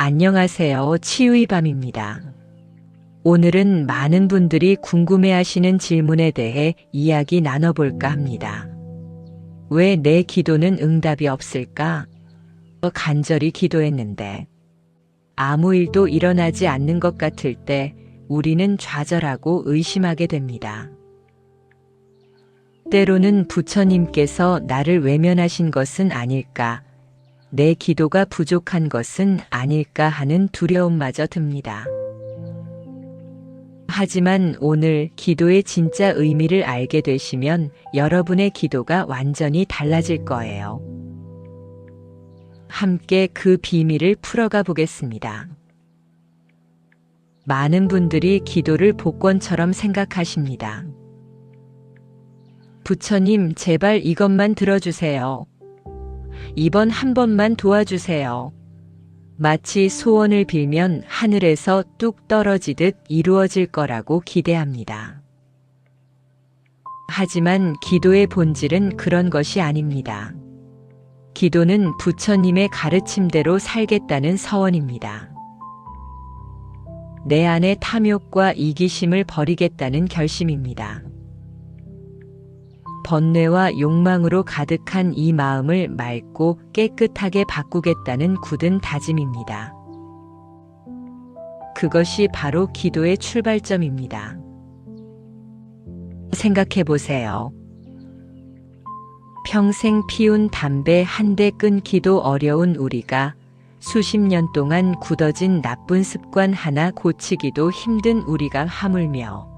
안녕하세요. 치유의 밤입니다. 오늘은 많은 분들이 궁금해하시는 질문에 대해 이야기 나눠볼까 합니다. 왜 내 기도는 응답이 없을까? 간절히 기도했는데 아무 일도 일어나지 않는 것 같을 때 우리는 좌절하고 의심하게 됩니다. 때로는 부처님께서 나를 외면하신 것은 아닐까, 내 기도가 부족한 것은 아닐까 하는 두려움마저 듭니다. 하지만 오늘 기도의 진짜 의미를 알게 되시면 여러분의 기도가 완전히 달라질 거예요. 함께 그 비밀을 풀어가 보겠습니다. 많은 분들이 기도를 복권처럼 생각하십니다. 부처님, 제발 이것만 들어주세요. 이번 한 번만 도와주세요. 마치 소원을 빌면 하늘에서 뚝 떨어지듯 이루어질 거라고 기대합니다. 하지만 기도의 본질은 그런 것이 아닙니다. 기도는 부처님의 가르침대로 살겠다는 서원입니다. 내 안의 탐욕과 이기심을 버리겠다는 결심입니다. 번뇌와 욕망으로 가득한 이 마음을 맑고 깨끗하게 바꾸겠다는 굳은 다짐입니다. 그것이 바로 기도의 출발점입니다. 생각해 보세요. 평생 피운 담배 한 대 끊기도 어려운 우리가 수십 년 동안 굳어진 나쁜 습관 하나 고치기도 힘든 우리가 하물며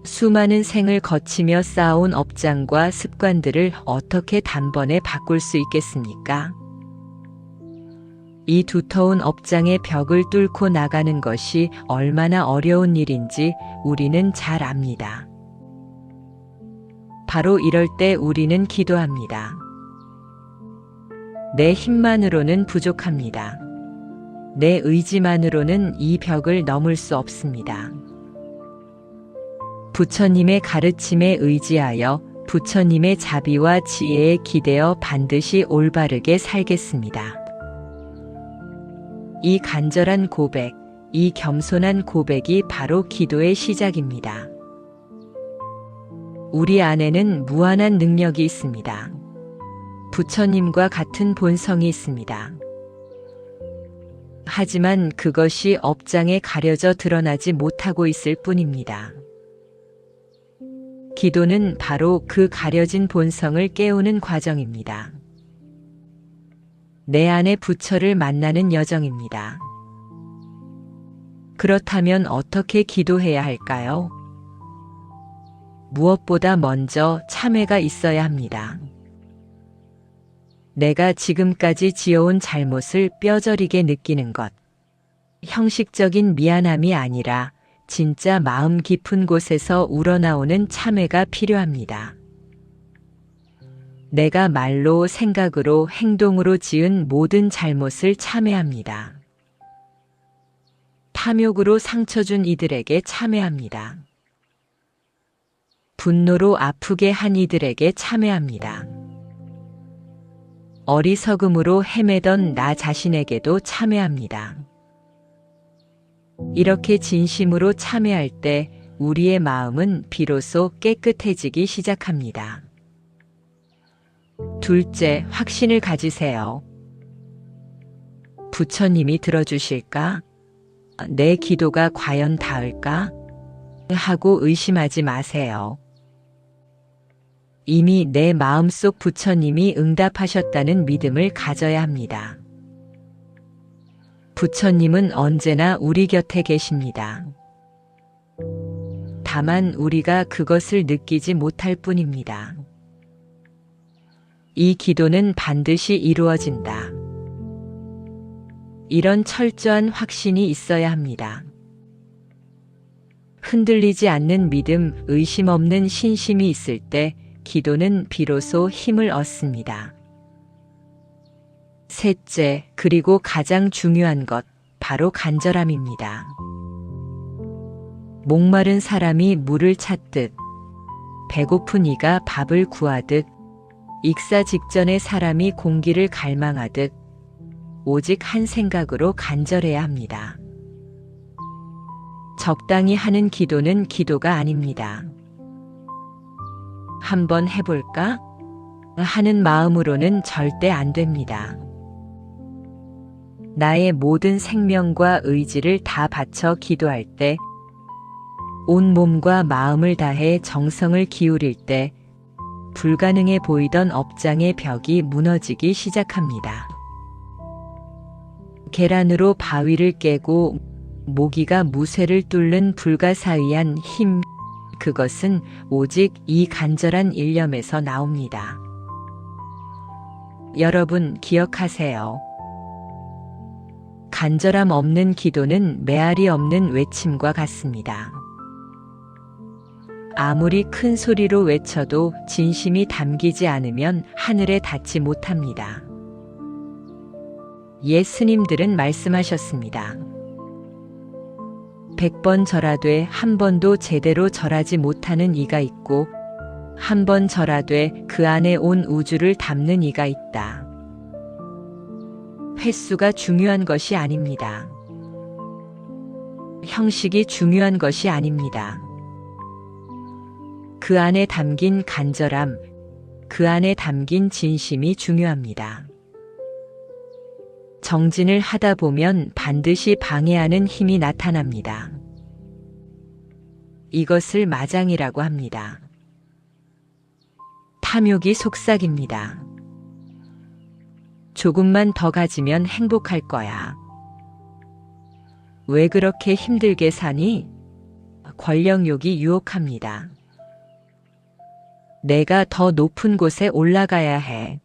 수많은 생을 거치며 쌓아온 업장과 습관들을 어떻게 단번에 바꿀 수 있겠습니까? 이 두터운 업장의 벽을 뚫고 나가는 것이 얼마나 어려운 일인지 우리는 잘 압니다. 바로 이럴 때 우리는 기도합니다. 내 힘만으로는 부족합니다. 내 의지만으로는 이 벽을 넘을 수 없습니다. 부처님의 가르침에 의지하여 부처님의 자비와 지혜에 기대어 반드시 올바르게 살겠습니다. 이 간절한 고백, 이 겸손한 고백이 바로 기도의 시작입니다. 우리 안에는 무한한 능력이 있습니다. 부처님과 같은 본성이 있습니다. 하지만 그것이 업장에 가려져 드러나지 못하고 있을 뿐입니다. 기도는 바로 그 가려진 본성을 깨우는 과정입니다. 내 안의 부처를 만나는 여정입니다. 그렇다면 어떻게 기도해야 할까요? 무엇보다 먼저 참회가 있어야 합니다. 내가 지금까지 지어온 잘못을 뼈저리게 느끼는 것. 형식적인 미안함이 아니라 진짜 마음 깊은 곳에서 우러나오는 참회가 필요합니다. 내가 말로, 생각으로, 행동으로 지은 모든 잘못을 참회합니다. 탐욕으로 상처 준 이들에게 참회합니다. 분노로 아프게 한 이들에게 참회합니다. 어리석음으로 헤매던 나 자신에게도 참회합니다. 이렇게 진심으로 참회할 때 우리의 마음은 비로소 깨끗해지기 시작합니다. 둘째, 확신을 가지세요. 부처님이 들어주실까? 내 기도가 과연 닿을까? 하고 의심하지 마세요. 이미 내 마음속 부처님이 응답하셨다는 믿음을 가져야 합니다. 부처님은 언제나 우리 곁에 계십니다. 다만 우리가 그것을 느끼지 못할 뿐입니다. 이 기도는 반드시 이루어진다. 이런 철저한 확신이 있어야 합니다. 흔들리지 않는 믿음, 의심 없는 신심이 있을 때 기도는 비로소 힘을 얻습니다. 셋째, 그리고 가장 중요한 것, 바로 간절함입니다. 목마른 사람이 물을 찾듯, 배고픈 이가 밥을 구하듯, 익사 직전에 사람이 공기를 갈망하듯 오직 한 생각으로 간절해야 합니다. 적당히 하는 기도는 기도가 아닙니다. 한번 해볼까? 하는 마음으로는 절대 안 됩니다. 나의 모든 생명과 의지를 다 바쳐 기도할 때, 온 몸과 마음을 다해 정성을 기울일 때, 불가능해 보이던 업장의 벽이 무너지기 시작합니다. 계란으로 바위를 깨고 모기가 무쇠를 뚫는 불가사의한 힘, 그것은 오직 이 간절한 일념에서 나옵니다. 여러분 기억하세요. 간절함 없는 기도는 메아리 없는 외침과 같습니다. 아무리 큰 소리로 외쳐도 진심이 담기지 않으면 하늘에 닿지 못합니다. 옛 스님들은 말씀하셨습니다. 100번 절하되 한 번도 제대로 절하지 못하는 이가 있고, 한 번 절하되 그 안에 온 우주를 담는 이가 있다. 횟수가 중요한 것이 아닙니다. 형식이 중요한 것이 아닙니다. 그 안에 담긴 간절함, 그 안에 담긴 진심이 중요합니다. 정진을 하다 보면 반드시 방해하는 힘이 나타납니다. 이것을 마장이라고 합니다. 탐욕이 속삭입니다. 조금만 더 가지면 행복할 거야. 왜 그렇게 힘들게 사니? 권력욕이 유혹합니다. 내가 더 높은 곳에 올라가야 해.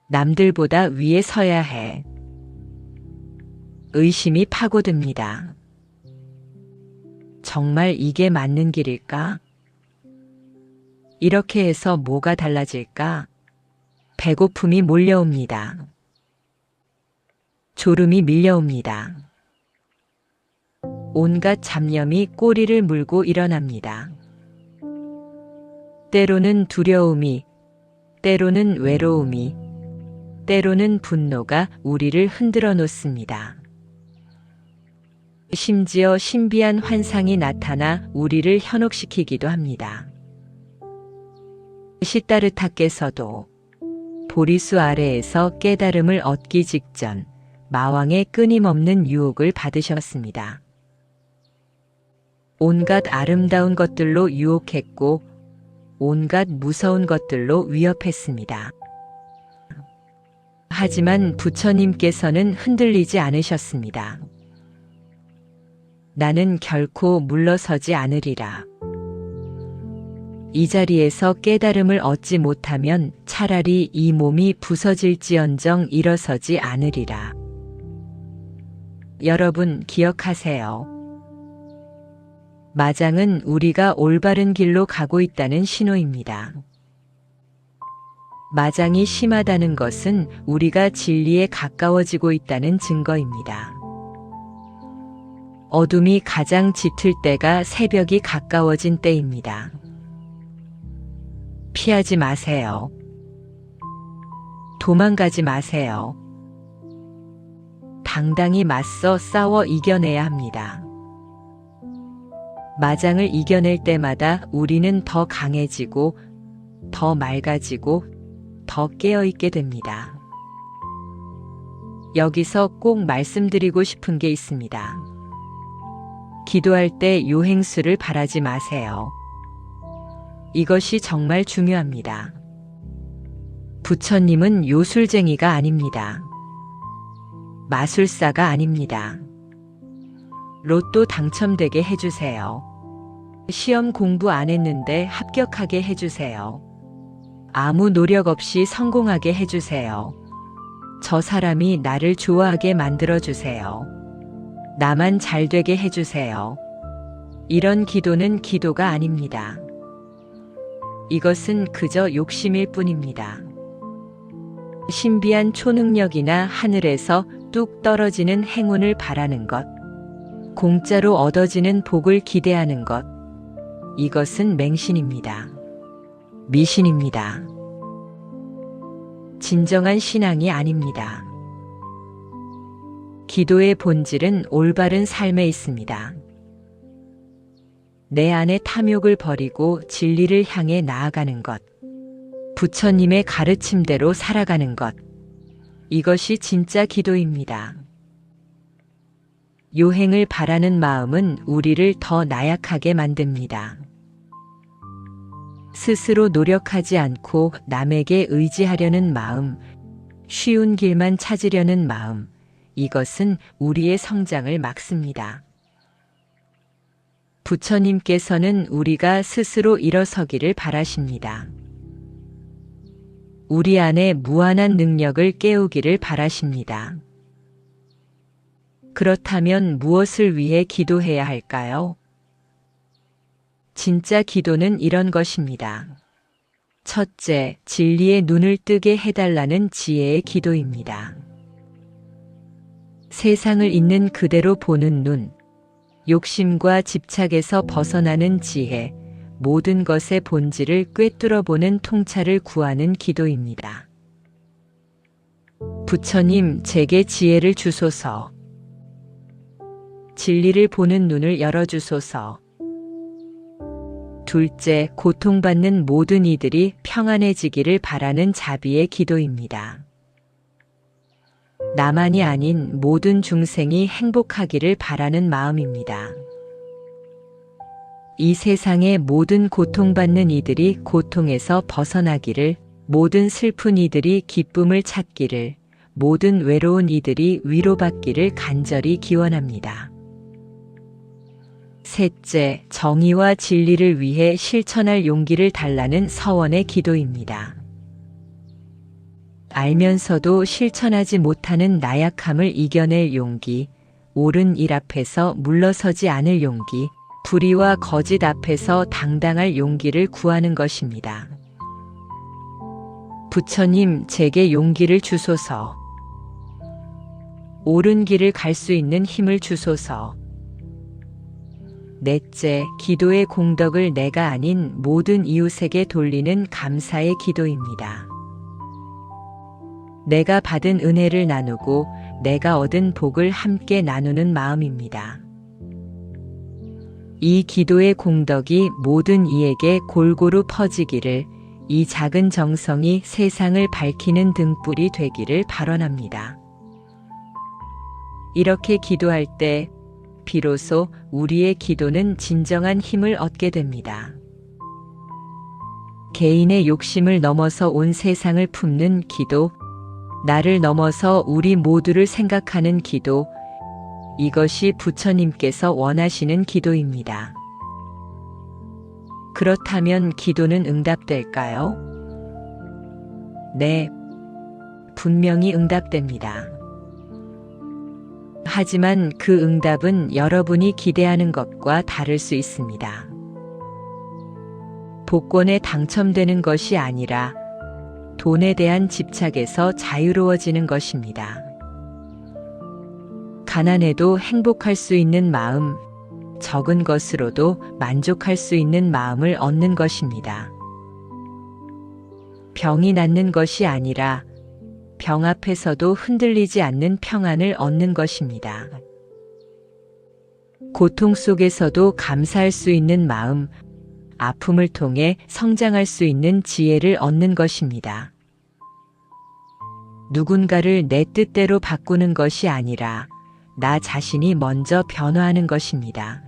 남들보다 위에 서야 해. 의심이 파고듭니다. 정말 이게 맞는 길일까? 이렇게 해서 뭐가 달라질까? 배고픔이 몰려옵니다. 졸음이 밀려옵니다. 온갖 잡념이 꼬리를 물고 일어납니다. 때로는 두려움이, 때로는 외로움이, 때로는 분노가 우리를 흔들어 놓습니다. 심지어 신비한 환상이 나타나 우리를 현혹시키기도 합니다. 시다르타께서도 보리수 아래에서 깨달음을 얻기 직전 마왕의 끊임없는 유혹을 받으셨습니다. 온갖 아름다운 것들로 유혹했고 온갖 무서운 것들로 위협했습니다. 하지만 부처님께서는 흔들리지 않으셨습니다. 나는 결코 물러서지 않으리라. 이 자리에서 깨달음을 얻지 못하면 차라리 이 몸이 부서질지언정 일어서지 않으리라. 여러분 기억하세요. 마장은 우리가 올바른 길로 가고 있다는 신호입니다. 마장이 심하다는 것은 우리가 진리에 가까워지고 있다는 증거입니다. 어둠이 가장 짙을 때가 새벽이 가까워진 때입니다. 피하지 마세요. 도망가지 마세요. 당당히 맞서 싸워 이겨내야 합니다. 마장을 이겨낼 때마다 우리는 더 강해지고, 더 맑아지고, 더 깨어있게 됩니다. 여기서 꼭 말씀드리고 싶은 게 있습니다. 기도할 때 요행수를 바라지 마세요. 이것이 정말 중요합니다. 부처님은 요술쟁이가 아닙니다. 마술사가 아닙니다. 로또 당첨되게 해주세요. 시험 공부 안 했는데 합격하게 해주세요. 아무 노력 없이 성공하게 해주세요. 저 사람이 나를 좋아하게 만들어주세요. 나만 잘 되게 해주세요. 이런 기도는 기도가 아닙니다. 이것은 그저 욕심일 뿐입니다. 신비한 초능력이나 하늘에서 뚝 떨어지는 행운을 바라는 것, 공짜로 얻어지는 복을 기대하는 것, 이것은 맹신입니다. 미신입니다. 진정한 신앙이 아닙니다. 기도의 본질은 올바른 삶에 있습니다. 내 안의 탐욕을 버리고 진리를 향해 나아가는 것. 부처님의 가르침대로 살아가는 것. 이것이 진짜 기도입니다. 요행을 바라는 마음은 우리를 더 나약하게 만듭니다. 스스로 노력하지 않고 남에게 의지하려는 마음, 쉬운 길만 찾으려는 마음, 이것은 우리의 성장을 막습니다. 부처님께서는 우리가 스스로 일어서기를 바라십니다. 우리 안에 무한한 능력을 깨우기를 바라십니다. 그렇다면 무엇을 위해 기도해야 할까요? 진짜 기도는 이런 것입니다. 첫째, 진리의 눈을 뜨게 해달라는 지혜의 기도입니다. 세상을 있는 그대로 보는 눈, 욕심과 집착에서 벗어나는 지혜, 모든 것의 본질을 꿰뚫어보는 통찰을 구하는 기도입니다. 부처님, 제게 지혜를 주소서. 진리를 보는 눈을 열어주소서. 둘째, 고통받는 모든 이들이 평안해지기를 바라는 자비의 기도입니다. 나만이 아닌 모든 중생이 행복하기를 바라는 마음입니다. 이 세상의 모든 고통받는 이들이 고통에서 벗어나기를, 모든 슬픈 이들이 기쁨을 찾기를, 모든 외로운 이들이 위로받기를 간절히 기원합니다. 셋째, 정의와 진리를 위해 실천할 용기를 달라는 서원의 기도입니다. 알면서도 실천하지 못하는 나약함을 이겨낼 용기, 옳은 일 앞에서 물러서지 않을 용기, 불의와 거짓 앞에서 당당할 용기를 구하는 것입니다. 부처님, 제게 용기를 주소서. 옳은 길을 갈 수 있는 힘을 주소서. 넷째, 기도의 공덕을 내가 아닌 모든 이웃에게 돌리는 감사의 기도입니다. 내가 받은 은혜를 나누고 내가 얻은 복을 함께 나누는 마음입니다. 이 기도의 공덕이 모든 이에게 골고루 퍼지기를, 이 작은 정성이 세상을 밝히는 등불이 되기를 발언합니다. 이렇게 기도할 때 비로소 우리의 기도는 진정한 힘을 얻게 됩니다. 개인의 욕심을 넘어서 온 세상을 품는 기도, 나를 넘어서 우리 모두를 생각하는 기도, 이것이 부처님께서 원하시는 기도입니다. 그렇다면 기도는 응답될까요? 네, 분명히 응답됩니다. 하지만 그 응답은 여러분이 기대하는 것과 다를 수 있습니다. 복권에 당첨되는 것이 아니라 돈에 대한 집착에서 자유로워지는 것입니다. 가난해도 행복할 수 있는 마음, 적은 것으로도 만족할 수 있는 마음을 얻는 것입니다. 병이 낫는 것이 아니라 병 앞에서도 흔들리지 않는 평안을 얻는 것입니다. 고통 속에서도 감사할 수 있는 마음, 아픔을 통해 성장할 수 있는 지혜를 얻는 것입니다. 누군가를 내 뜻대로 바꾸는 것이 아니라 나 자신이 먼저 변화하는 것입니다.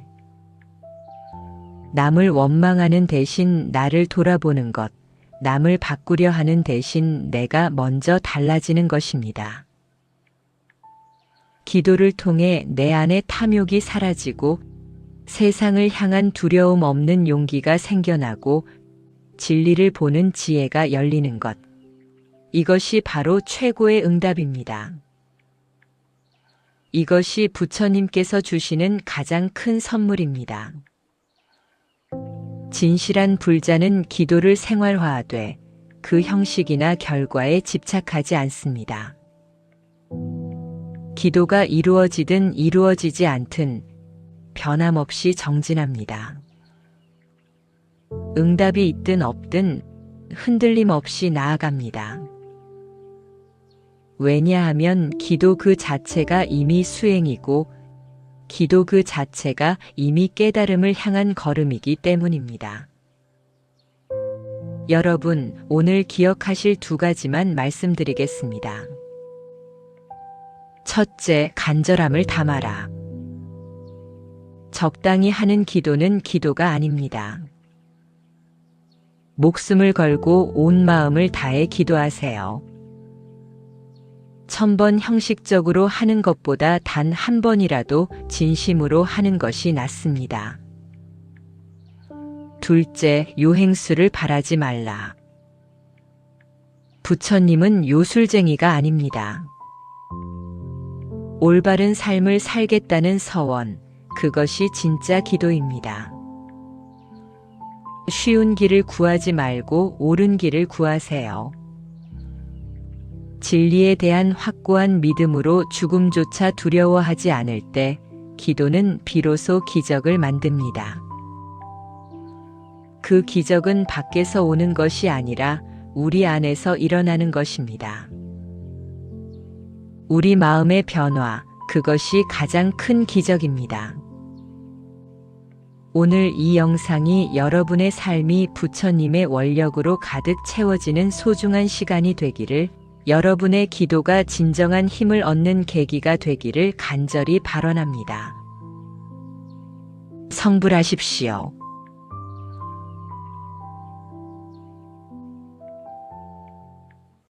남을 원망하는 대신 나를 돌아보는 것, 남을 바꾸려 하는 대신 내가 먼저 달라지는 것입니다. 기도를 통해 내 안의 탐욕이 사라지고 세상을 향한 두려움 없는 용기가 생겨나고 진리를 보는 지혜가 열리는 것. 이것이 바로 최고의 응답입니다. 이것이 부처님께서 주시는 가장 큰 선물입니다. 진실한 불자는 기도를 생활화하되 그 형식이나 결과에 집착하지 않습니다. 기도가 이루어지든 이루어지지 않든 변함없이 정진합니다. 응답이 있든 없든 흔들림 없이 나아갑니다. 왜냐하면 기도 그 자체가 이미 수행이고 기도 그 자체가 이미 깨달음을 향한 걸음이기 때문입니다. 여러분, 오늘 기억하실 두 가지만 말씀드리겠습니다. 첫째, 간절함을 담아라. 적당히 하는 기도는 기도가 아닙니다. 목숨을 걸고 온 마음을 다해 기도하세요. 1000번 형식적으로 하는 것보다 단 한 번이라도 진심으로 하는 것이 낫습니다. 둘째, 요행수를 바라지 말라. 부처님은 요술쟁이가 아닙니다. 올바른 삶을 살겠다는 서원, 그것이 진짜 기도입니다. 쉬운 길을 구하지 말고 옳은 길을 구하세요. 진리에 대한 확고한 믿음으로 죽음조차 두려워하지 않을 때 기도는 비로소 기적을 만듭니다. 그 기적은 밖에서 오는 것이 아니라 우리 안에서 일어나는 것입니다. 우리 마음의 변화, 그것이 가장 큰 기적입니다. 오늘 이 영상이 여러분의 삶이 부처님의 원력으로 가득 채워지는 소중한 시간이 되기를, 여러분의 기도가 진정한 힘을 얻는 계기가 되기를 간절히 발언합니다. 성불하십시오.